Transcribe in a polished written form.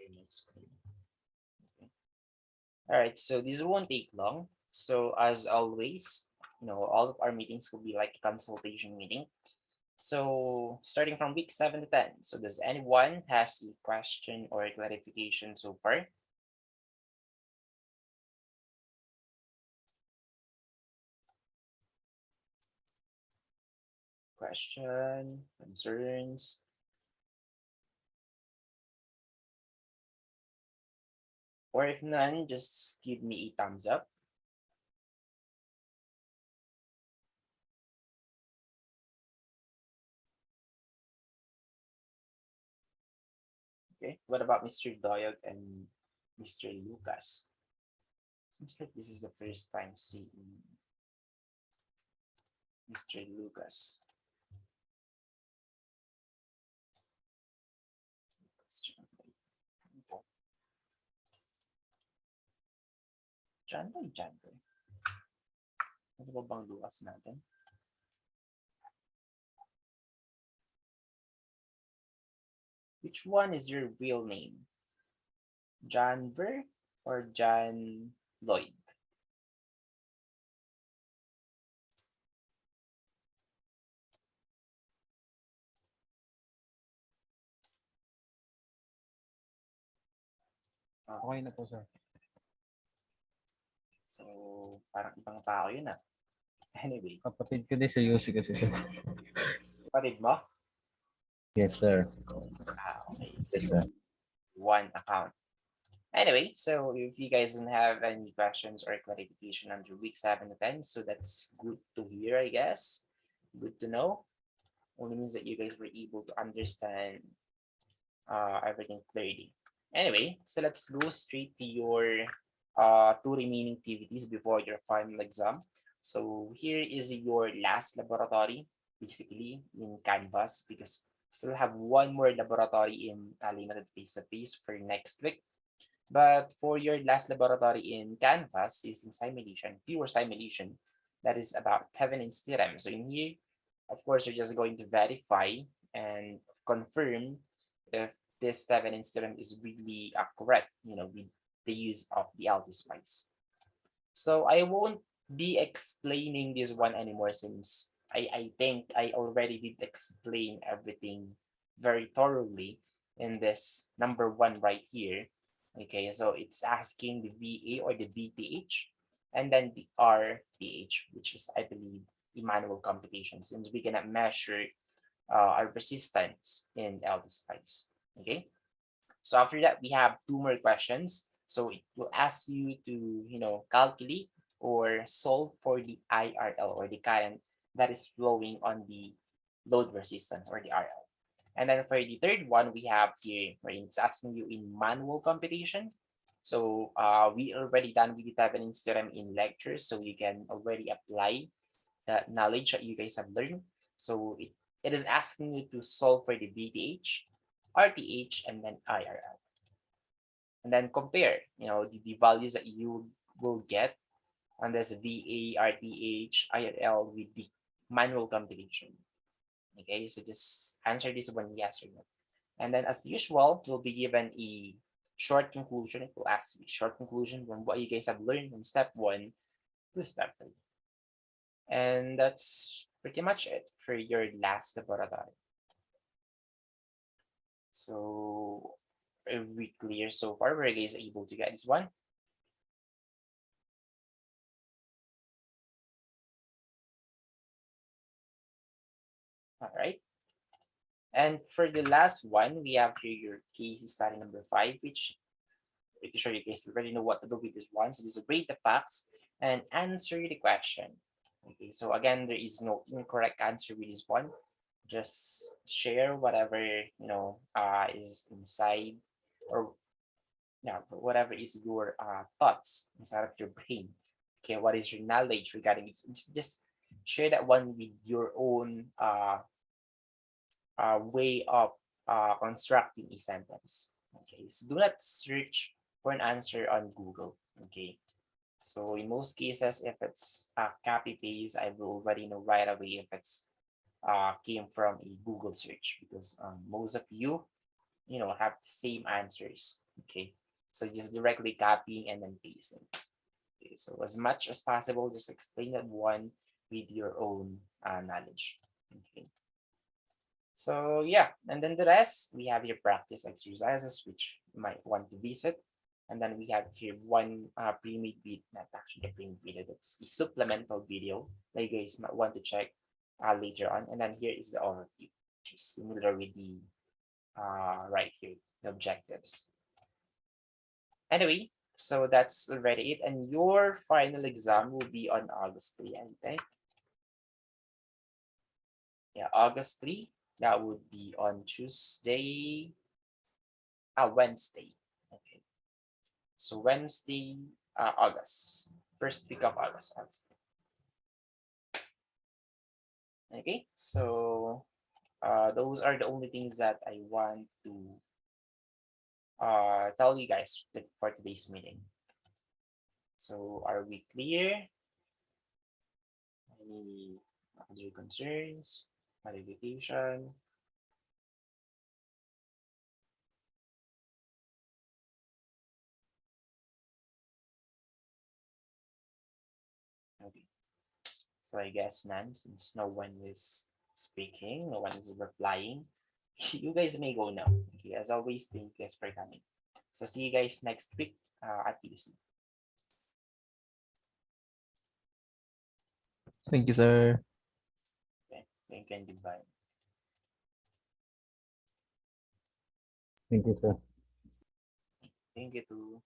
Okay. All right, so this won't take long. So as always, all of our meetings will be like a consultation meeting. So starting from week 7 to 10. So does anyone has a question or clarification so far? Question, concerns? Or if none, just give me a thumbs up. Okay, what about Mr. Doyog and Mr. Lucas? Seems like this is the first time seeing Mr. Lucas. Jandoy, Jandoy. Ano ba bang Lucas natin? Which one is your real name? John Ver or John Lloyd? Okay na po, sir. So, parang ibang tao yun ah. Anyway, Kapatid ko din sa UC kasi, sir. kapatid mo? Yes, sir. Okay. So, Yes, sir. one account. Anyway, so if you guys don't have any questions or clarification under week 7 to 10, so that's good to hear, I guess. Good to know. Only means that you guys were able to understand everything clearly. Anyway, so let's go straight to your two remaining activities before your final exam. So here is your last laboratory, basically in Canvas, because still have one more laboratory in limited face-to-face for next week. But for your last laboratory in Canvas using simulation, pure simulation, that is about Thevenin's theorem. So in here, of course, you're just going to verify and confirm if this Thevenin's theorem is really correct, with the use of the LT spice. So I won't be explaining this one anymore since I think I already did explain everything very thoroughly in this number one right here. Okay, so it's asking the VA or the VTH and then the RTH, which is, I believe, the manual computation since we cannot measure our resistance in LT spice. Okay, so after that, we have two more questions. So it will ask you to, calculate or solve for the IRL or the current that is flowing on the load resistance or the RL. And then for the third one, we have here where it's asking you in manual computation. So we already done with the Thevenin's theorem in lectures, so you can already apply the knowledge that you guys have learned. So it is asking you to solve for the VTH, RTH, and then IRL. And then compare, the values that you will get on this VA, RTH, IRL with the manual computation. Okay, so just answer this one yes or no. And then as usual, you'll be given a short conclusion. It will ask you a short conclusion from what you guys have learned from step 1 to step 3. And that's pretty much it for your last laboratory. So are we clear so far? Were you guys able to get this one? All right. And for the last one, we have here your case study number 5, which pretty sure you guys already know what to do with this one. So just read the facts and answer the question. Okay, so again, there is no incorrect answer with this one. Just share whatever is inside, or yeah, whatever is your thoughts inside of your brain. Okay, what is your knowledge regarding it? So just share that one with your own way of constructing a sentence. Okay, so do not search for an answer on Google. Okay, so in most cases, if it's a copy paste, I will already know right away if it's came from a Google search because most of you have the same answers. Okay, so just directly copying and then pasting. Okay, so as much as possible, just explain that one with your own knowledge. Okay. So yeah, and then the rest, we have your practice exercises, which you might want to visit. And then we have here one pre-made video, not actually a pre-made video, that's a supplemental video that you guys might want to check later on. And then here is the overview, which is similar with the right here, the objectives. Anyway, so that's already it. And your final exam will be on August 3, I think. Yeah, August 3. That would be on Tuesday. Wednesday. Okay. So Wednesday, August. First week of August. Okay. So those are the only things that I want to tell you guys for today's meeting. So are we clear? Any other concerns? Modification? Okay. So I guess none, since no one is speaking, no one is replying. You guys may go now. Okay, as always, thank you guys for coming. So see you guys next week at UC. Thank you, sir. Okay, thank you and goodbye. Thank you, sir. Thank you too.